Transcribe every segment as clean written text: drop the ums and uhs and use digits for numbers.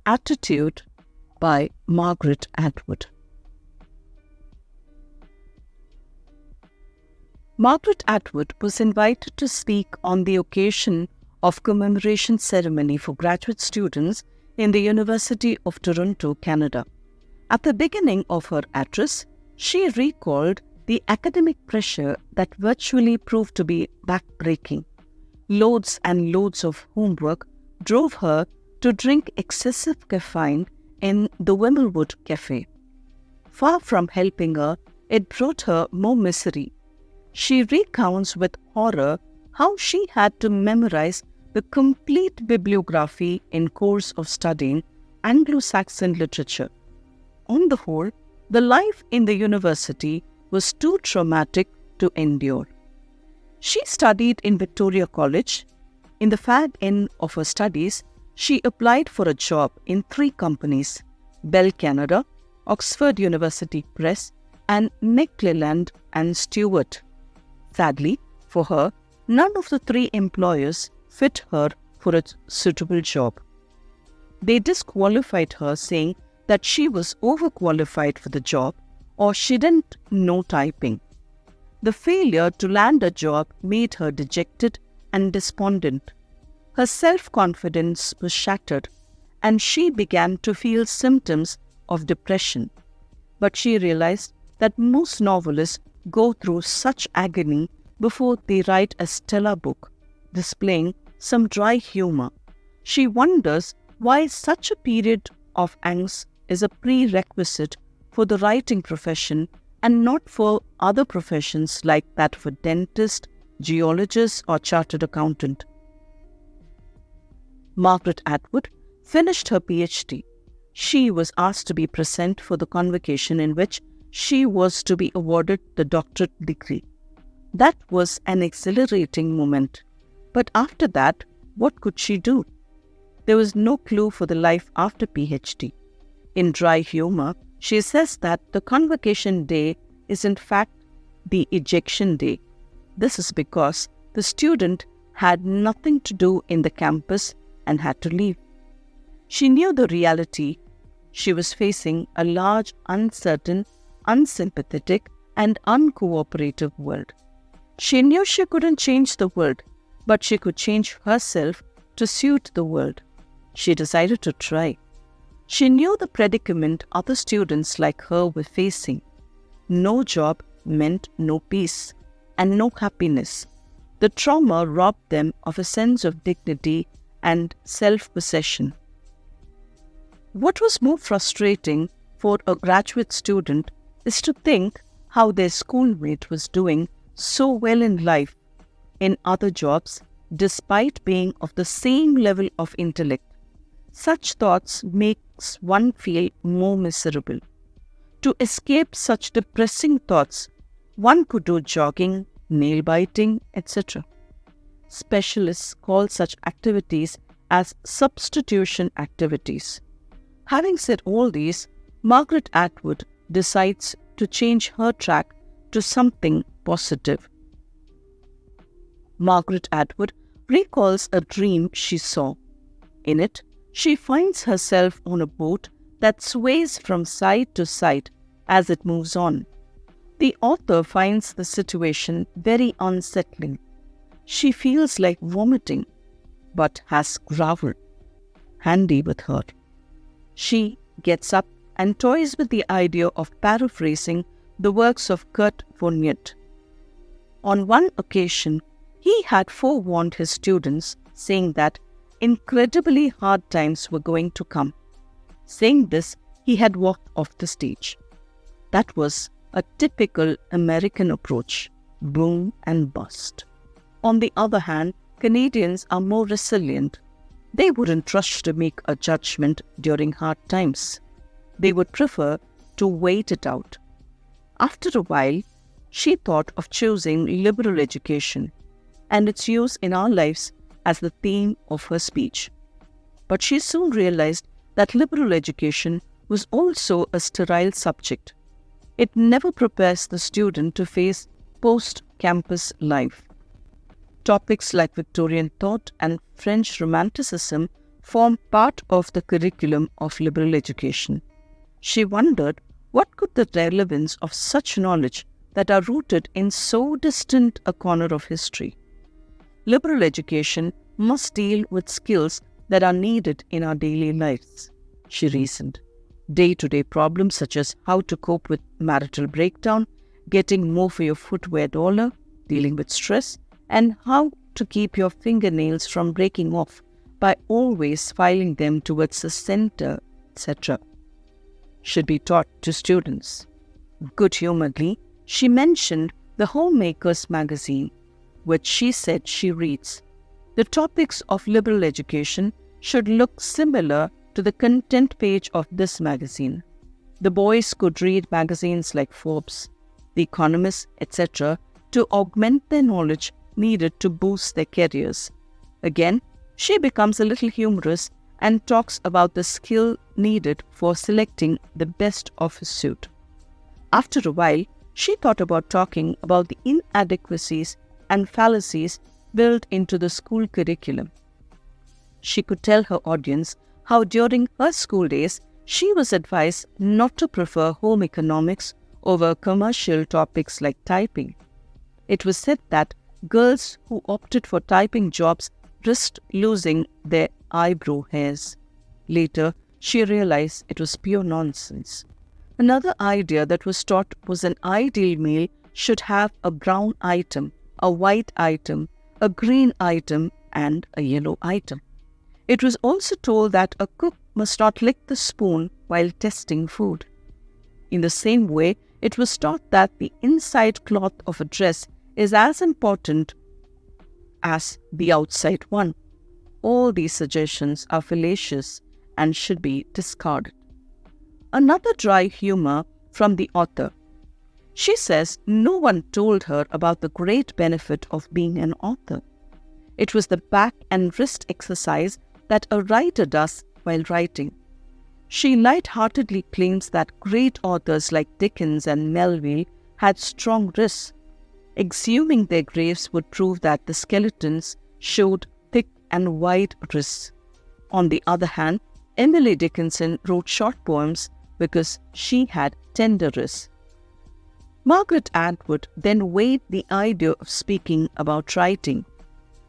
Attitude by Margaret Atwood. Margaret Atwood was invited to speak on the occasion of commemoration ceremony for graduate students in the University of Toronto, Canada. At the beginning of her address, she recalled the academic pressure that virtually proved to be backbreaking. Loads and loads of homework drove her to drink excessive caffeine in the Wimblewood Cafe. Far from helping her, it brought her more misery. She recounts with horror how she had to memorize the complete bibliography in course of studying Anglo-Saxon literature. On the whole, the life in the university was too traumatic to endure. She studied in Victoria College. In the fag end of her studies, she applied for a job in 3 companies: Bell Canada, Oxford University Press, and McClelland and Stewart. Sadly, for her, none of the 3 employers fit her for a suitable job. They disqualified her, saying that she was overqualified for the job or she didn't know typing. The failure to land a job made her dejected and despondent. Her self-confidence was shattered, and she began to feel symptoms of depression. But she realized that most novelists go through such agony before they write a stellar book, displaying some dry humor. She wonders why such a period of angst is a prerequisite for the writing profession and not for other professions like that of a dentist, geologist, or chartered accountant. Margaret Atwood finished her PhD. She was asked to be present for the convocation in which she was to be awarded the doctorate degree. That was an exhilarating moment. But after that, what could she do? There was no clue for the life after PhD. In dry humor, she says that the convocation day is in fact the ejection day. This is because the student had nothing to do in the campus and had to leave. She knew the reality. She was facing a large, uncertain, unsympathetic, and uncooperative world. She knew she couldn't change the world, but she could change herself to suit the world. She decided to try. She knew the predicament other students like her were facing. No job meant no peace and no happiness. The trauma robbed them of a sense of dignity and self-possession. What was more frustrating for a graduate student is to think how their schoolmate was doing so well in life, in other jobs, despite being of the same level of intellect. Such thoughts makes one feel more miserable. To escape such depressing thoughts, one could do jogging, nail biting, etc. Specialists call such activities as substitution activities. Having said all these, Margaret Atwood decides to change her track to something positive. Margaret Atwood recalls a dream she saw. In it, she finds herself on a boat that sways from side to side as it moves on. The author finds the situation very unsettling. She feels like vomiting, but has gravel handy with her. She gets up and toys with the idea of paraphrasing the works of Kurt Vonnegut. On one occasion, he had forewarned his students, saying that incredibly hard times were going to come. Saying this, he had walked off the stage. That was a typical American approach, boom and bust. On the other hand, Canadians are more resilient. They wouldn't rush to make a judgment during hard times. They would prefer to wait it out. After a while, she thought of choosing liberal education and its use in our lives as the theme of her speech. But she soon realized that liberal education was also a sterile subject. It never prepares the student to face post-campus life. Topics like Victorian thought and French Romanticism form part of the curriculum of liberal education. She wondered what could the relevance of such knowledge that are rooted in so distant a corner of history. Liberal education must deal with skills that are needed in our daily lives, she reasoned. Day-to-day problems such as how to cope with marital breakdown, getting more for your footwear dollar, dealing with stress, and how to keep your fingernails from breaking off by always filing them towards the center, etc., should be taught to students. Good-humoredly, she mentioned the Homemaker's magazine, which she said she reads. The topics of liberal education should look similar to the content page of this magazine. The boys could read magazines like Forbes, The Economist, etc. to augment their knowledge needed to boost their careers. Again, she becomes a little humorous and talks about the skill needed for selecting the best office suit. After a while, she thought about talking about the inadequacies and fallacies built into the school curriculum. She could tell her audience how during her school days she was advised not to prefer home economics over commercial topics like typing. It was said that girls who opted for typing jobs risked losing their eyebrow hairs. Later, she realized it was pure nonsense. Another idea that was taught was an ideal meal should have a brown item, a white item, a green item, and a yellow item. It was also told that a cook must not lick the spoon while testing food. In the same way, it was taught that the inside cloth of a dress is as important as the outside one. All these suggestions are fallacious and should be discarded. Another dry humor from the author. She says no one told her about the great benefit of being an author. It was the back and wrist exercise that a writer does while writing. She light-heartedly claims that great authors like Dickens and Melville had strong wrists. Exhuming their graves would prove that the skeletons showed thick and wide wrists. On the other hand, Emily Dickinson wrote short poems because she had tender wrists. Margaret Atwood then weighed the idea of speaking about writing,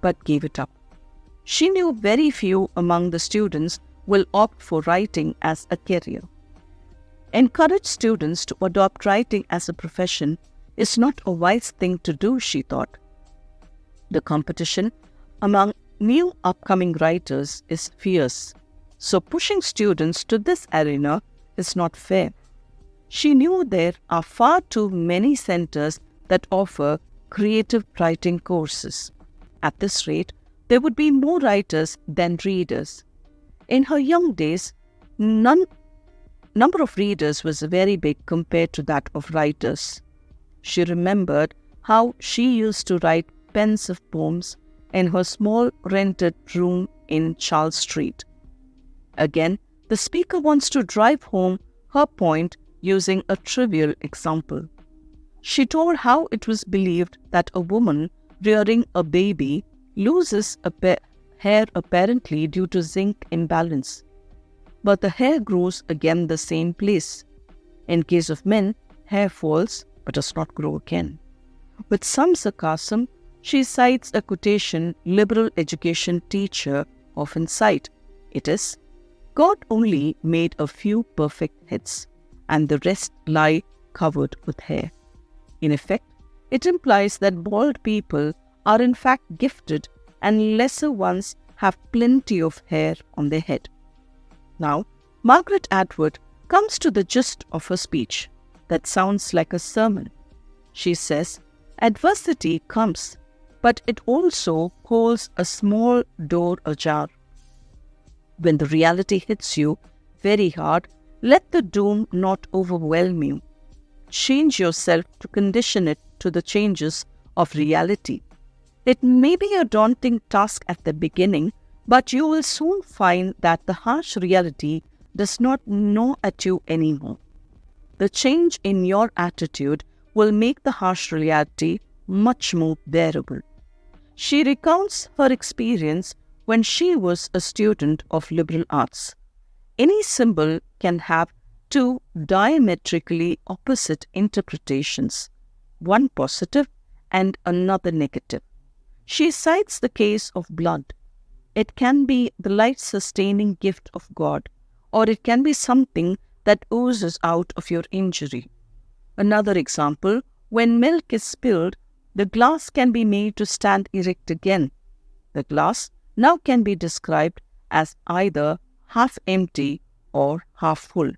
but gave it up. She knew very few among the students will opt for writing as a career. Encourage students to adopt writing as a profession is not a wise thing to do, she thought. The competition among new upcoming writers is fierce, so pushing students to this arena is not fair. She knew there are far too many centers that offer creative writing courses. At this rate, there would be more writers than readers. In her young days, number of readers was very big compared to that of writers. She remembered how she used to write pensive poems in her small rented room in Charles Street. Again, the speaker wants to drive home her point using a trivial example. She told how it was believed that a woman rearing a baby loses hair apparently due to zinc imbalance, but the hair grows again the same place. In case of men, hair falls but does not grow again. With some sarcasm, she cites a quotation liberal education teacher often cite. It is, God only made a few perfect heads, and the rest lie covered with hair. In effect, it implies that bald people are in fact gifted and lesser ones have plenty of hair on their head. Now, Margaret Atwood comes to the gist of her speech that sounds like a sermon. She says, adversity comes, but it also holds a small door ajar. When the reality hits you very hard, let the doom not overwhelm you. Change yourself to condition it to the changes of reality. It may be a daunting task at the beginning, but you will soon find that the harsh reality does not gnaw at you anymore. The change in your attitude will make the harsh reality much more bearable. She recounts her experience when she was a student of liberal arts. Any symbol can have two diametrically opposite interpretations, one positive and another negative. She cites the case of blood. It can be the life-sustaining gift of God, or it can be something that oozes out of your injury. Another example, when milk is spilled, the glass can be made to stand erect again. The glass now can be described as either half empty or half full.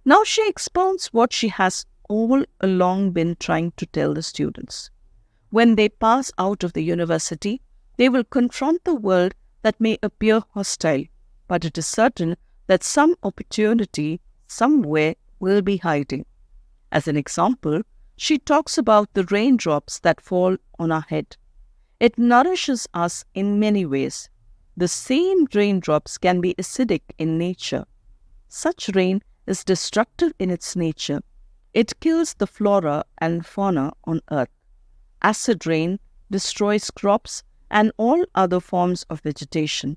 Now she expounds what she has all along been trying to tell the students. When they pass out of the university, they will confront the world that may appear hostile, but it is certain that some opportunity somewhere will be hiding. As an example, she talks about the raindrops that fall on our head. It nourishes us in many ways. The same raindrops can be acidic in nature. Such rain is destructive in its nature. It kills the flora and fauna on earth. Acid rain destroys crops and all other forms of vegetation.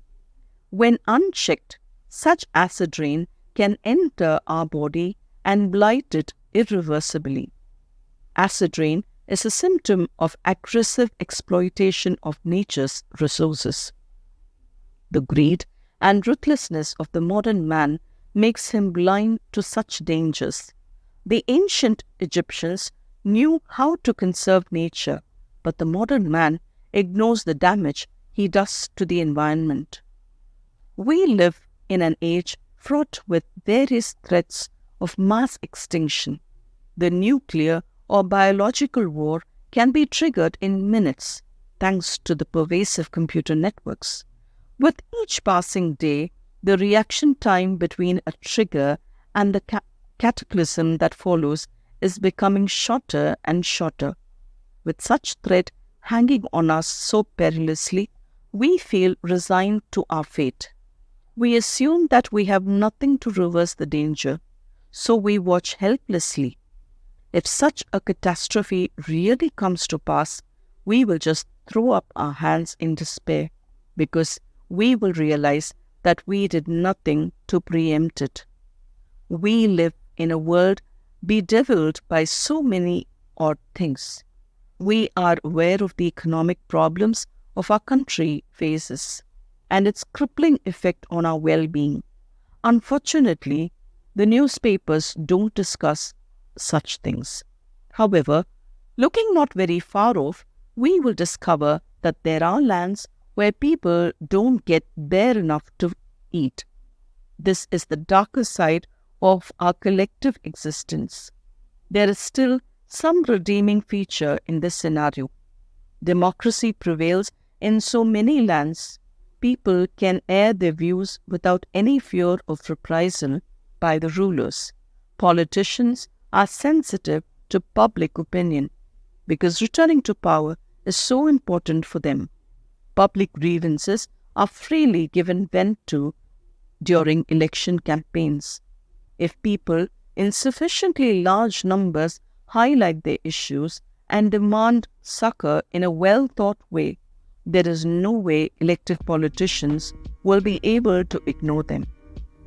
When unchecked, such acid rain can enter our body and blight it irreversibly. Acid rain is a symptom of aggressive exploitation of nature's resources. The greed and ruthlessness of the modern man makes him blind to such dangers. The ancient Egyptians knew how to conserve nature, but the modern man ignores the damage he does to the environment. We live in an age fraught with various threats of mass extinction. The nuclear or biological war can be triggered in minutes thanks to the pervasive computer networks. With each passing day, the reaction time between a trigger and the cataclysm that follows is becoming shorter and shorter. With such threat hanging on us so perilously, we feel resigned to our fate. We assume that we have nothing to reverse the danger, so we watch helplessly. If such a catastrophe really comes to pass, we will just throw up our hands in despair, because we will realize that we did nothing to preempt it. We live in a world bedeviled by so many odd things. We are aware of the economic problems of our country faces and its crippling effect on our well-being. Unfortunately, the newspapers don't discuss such things. However, looking not very far off, we will discover that there are lands where people don't get bare enough to eat. This is the darker side of our collective existence. There is still some redeeming feature in this scenario. Democracy prevails in so many lands. People can air their views without any fear of reprisal by the rulers. Politicians are sensitive to public opinion because returning to power is so important for them. Public grievances are freely given vent to during election campaigns. If people in sufficiently large numbers highlight their issues and demand succor in a well-thought way, there is no way elected politicians will be able to ignore them.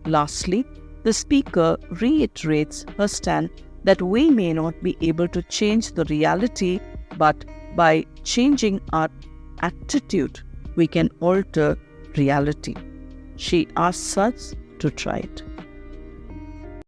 Lastly, the speaker reiterates her stand that we may not be able to change the reality, but by changing our attitude, we can alter reality. She asks us to try it.